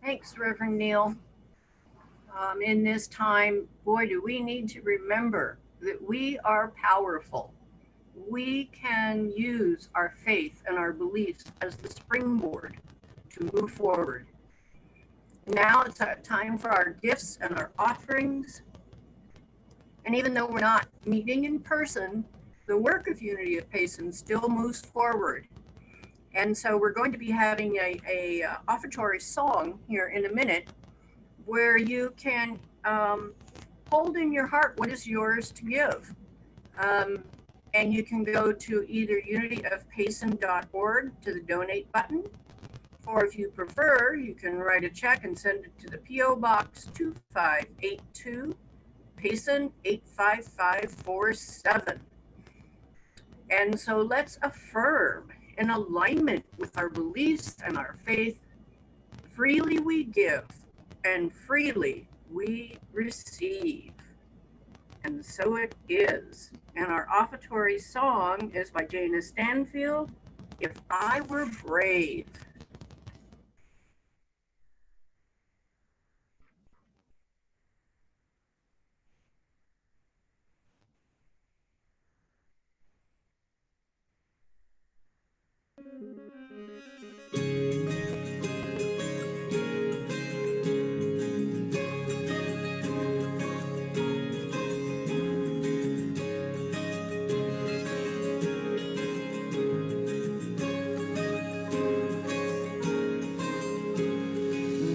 Thanks, Reverend Neil. In this time, boy, do we need to remember that we are powerful. We can use our faith and our beliefs as the springboard to move forward. Now it's our time for our gifts and our offerings. And even though we're not meeting in person, the work of Unity of Payson still moves forward. And so we're going to be having a offertory song here in a minute where you can hold in your heart what is yours to give. And you can go to either unityofpayson.org to the donate button, or if you prefer, you can write a check and send it to the P.O. Box 2582, Payson 85547. And so let's affirm in alignment with our beliefs and our faith, freely we give and freely we receive. And so it is. And our offertory song is by Jana Stanfield, If I Were Brave.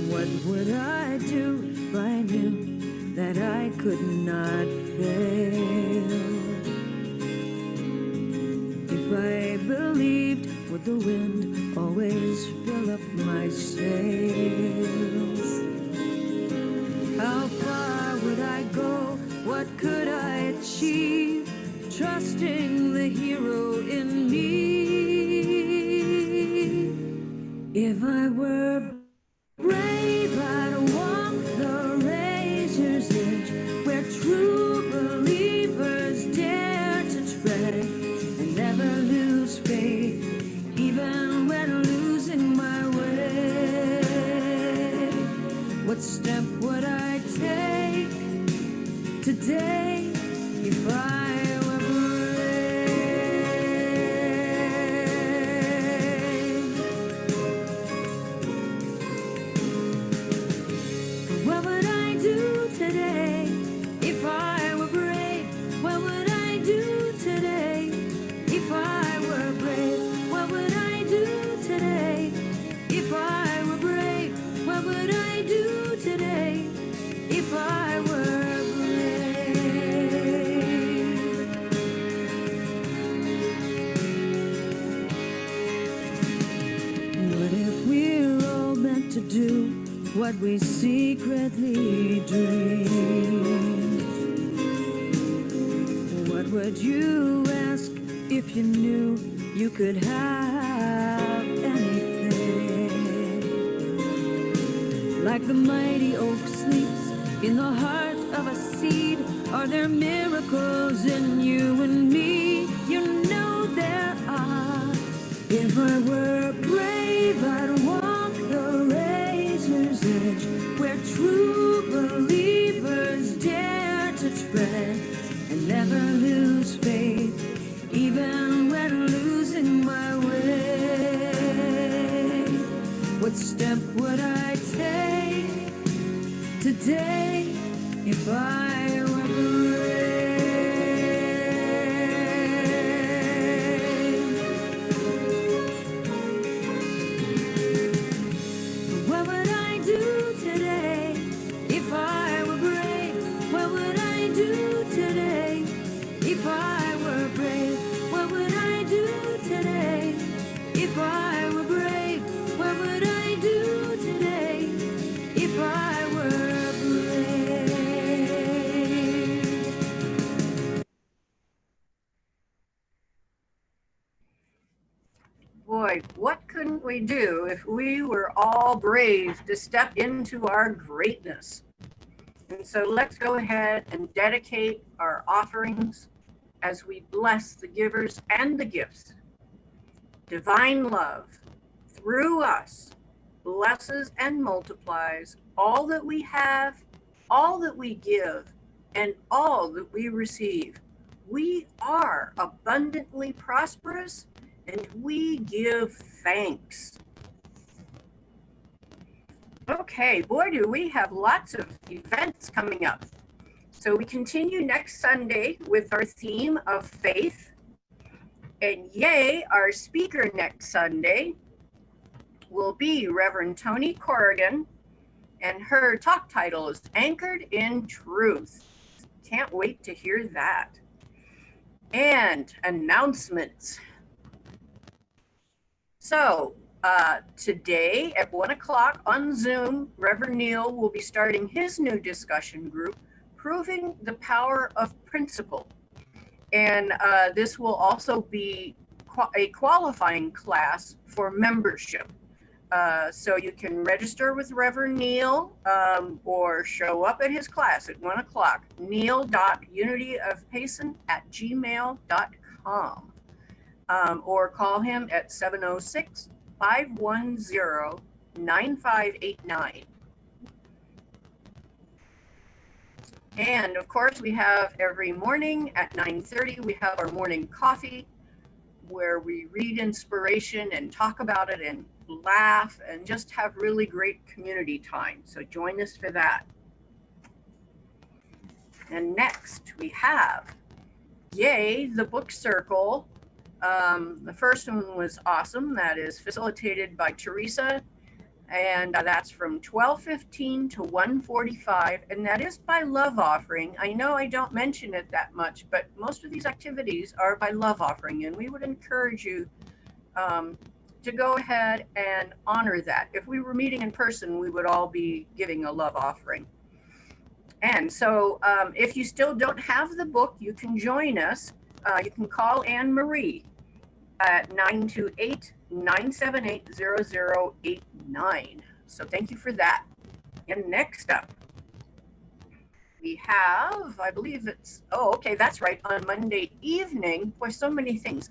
What would I do if I knew that I could not fail? If I believed, would the wind always fill up my sails? How far would I go? What could I achieve? Trusting the hero in me. If I were brave, I'd walk the razor's edge, where true believers dare to tread and never lose faith, even when losing my way. What step would I take today if I were brave? What would I do today if I were brave? What would I do today if I were brave? What would I do today if I were brave? What would I do today if I were brave? What if we're all meant to do what we secretly dream? What would you ask if you knew you could have anything? Like the mighty oak sleeps in the heart of a seed, are there miracles in you and me? You know there are. If I were brave, I'd walk the razor's edge, where true believers dare to tread and never lose faith, even when losing my way. What step would I take today if I were brave? What would I do today if I were brave? What would I do today if I were brave? What would I do today if I were brave? What would I do today if I were brave? Boy, what couldn't we do if we were all brave to step into our greatness? And so let's go ahead and dedicate our offerings as we bless the givers and the gifts. Divine love through us blesses and multiplies all that we have, all that we give, and all that we receive. We are abundantly prosperous and we give thanks. Okay, boy, do we have lots of events coming up. So we continue next Sunday with our theme of faith. And yay, our speaker next Sunday will be Reverend Toni Corrigan, and her talk title is Anchored in Truth. Can't wait to hear that. And announcements. So today at 1 o'clock on Zoom, Reverend Neil will be starting his new discussion group, Proving the Power of Principle. And this will also be a qualifying class for membership. So you can register with Reverend Neil or show up at his class at 1 o'clock, neil.unityofpayson@gmail.com. Or call him at 706-510-9589. And of course, we have every morning at 9:30, we have our morning coffee where we read inspiration and talk about it and laugh and just have really great community time. So join us for that. And next we have, yay, the book circle. The first one was awesome. That is facilitated by Teresa. And that's from 12:15 to 1:45. And that is by Love Offering. I know I don't mention it that much, but most of these activities are by Love Offering. And we would encourage you to go ahead and honor that. If we were meeting in person, we would all be giving a love offering. And so if you still don't have the book, you can join us. You can call Anne Marie at 928-978-0089. So thank you for that. And next up, we have, I believe it's, oh, okay, that's right, on Monday evening, boy, so many things.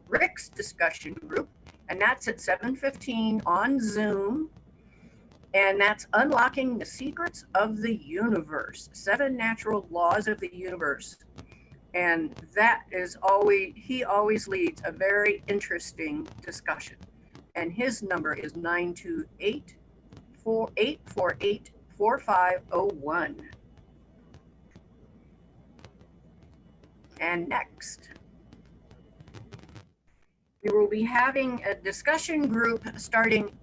Rick's discussion group, and that's at 7:15 on Zoom. And that's Unlocking the Secrets of the Universe, 7 Natural Laws of the Universe. And that is always, he always leads a very interesting discussion. And his number is 928-848-4501. And next, we will be having a discussion group starting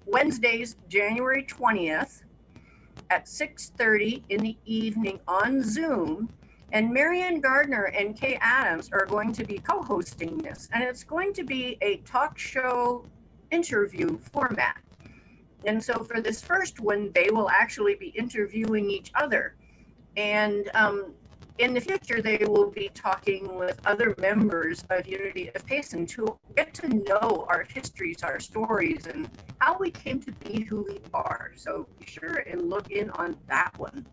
Wednesdays, January 20th at 6:30 in the evening on Zoom. And Marianne Gardner and Kay Adams are going to be co-hosting this. And it's going to be a talk show interview format. And so for this first one, they will actually be interviewing each other. And in the future, they will be talking with other members of Unity of Payson to get to know our histories, our stories, and how we came to be who we are. So be sure and look in on that one.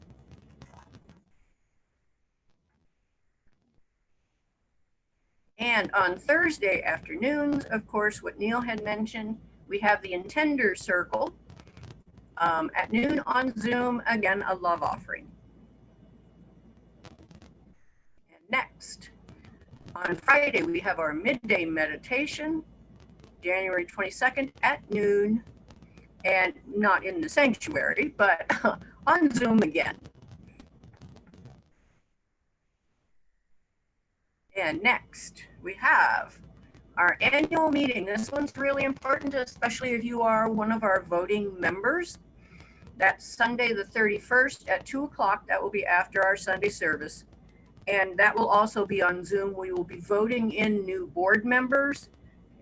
And on Thursday afternoons, of course, what Neil had mentioned, we have the Intender Circle at noon on Zoom, again, a love offering. Next, on Friday, we have our midday meditation, January 22nd at noon, and not in the sanctuary, but on Zoom again. And next, we have our annual meeting. This one's really important, especially if you are one of our voting members. That's Sunday the 31st at 2 o'clock. That will be after our Sunday service. And that will also be on Zoom. We will be voting in new board members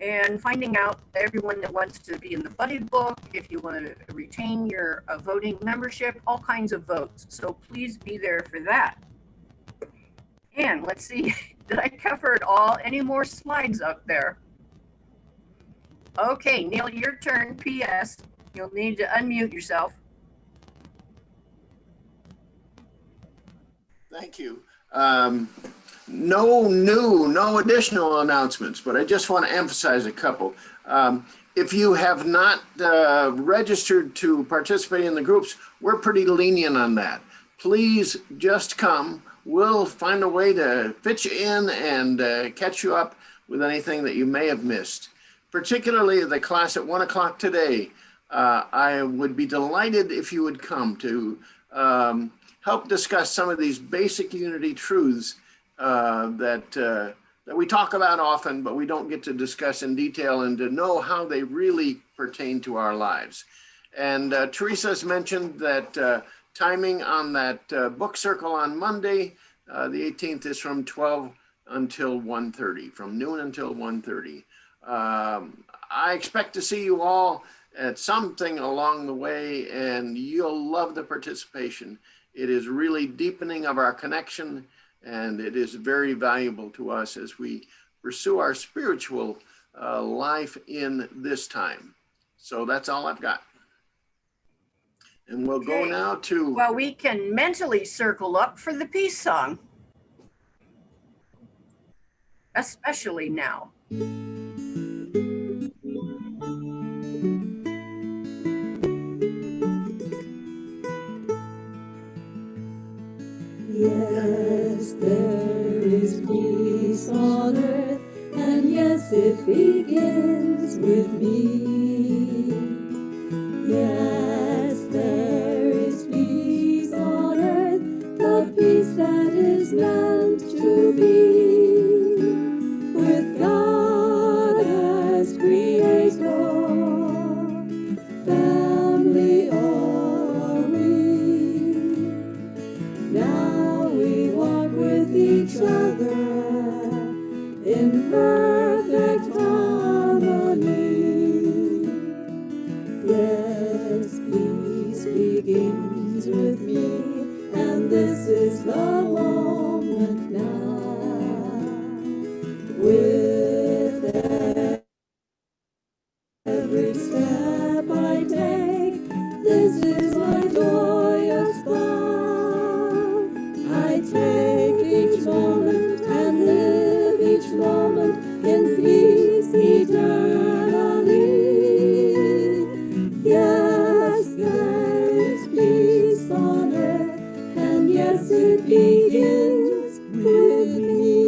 and finding out everyone that wants to be in the buddy book, if you want to retain your voting membership, all kinds of votes. So please be there for that. And let's see, did I cover it all? Any more slides up there? Okay, Neil, your turn. P.S. You'll need to unmute yourself. Thank you. no additional announcements, but I just want to emphasize a couple. If you have not registered to participate in the groups, we're pretty lenient on that. Please just come. We'll find a way to fit you in and catch you up with anything that you may have missed. Particularly the class at 1 o'clock today. I would be delighted if you would come to help discuss some of these basic Unity truths that we talk about often, but we don't get to discuss in detail and to know how they really pertain to our lives. And Teresa has mentioned that timing on that book circle on Monday, the 18th, is from 12 until 1:30, from noon until 1:30. I expect to see you all at something along the way, and you'll love the participation. It is really deepening of our connection, and it is very valuable to us as we pursue our spiritual life in this time. So that's all I've got. And we'll go now to... Well, we can mentally circle up for the peace song. Especially now. Yes, there is peace on earth, and yes, it begins with me. Yes, there is peace on earth, the peace that is meant to be, with God as creator, family are we. Now we walk with each other in perfect harmony. Yes, peace begins with me, and this is the moment now. With every step I take, this is my joyous thought. I take each moment and live each moment in peace eternally. Yes, there is peace on earth, and yes, it begins with me.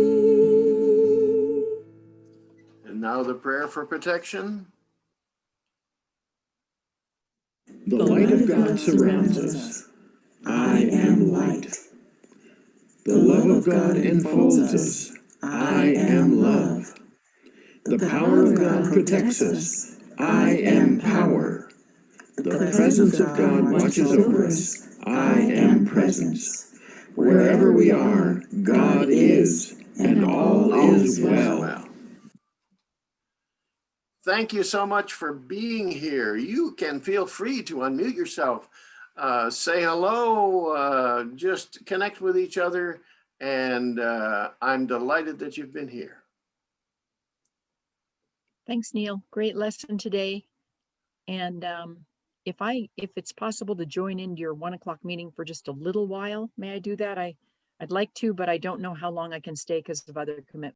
And now the prayer for protection. The light of God surrounds us. I am light. The love of God enfolds us. I am love. The power of God protects us. I am power. The presence of God watches over us. I am presence. Wherever we are, God is, and all is well. Thank you so much for being here. You can feel free to unmute yourself, say hello, just connect with each other, and I'm delighted that you've been here. Thanks, Neil. Great lesson today. And if it's possible to join into your 1 o'clock meeting for just a little while, may I do that? I'd like to, but I don't know how long I can stay because of other commitments.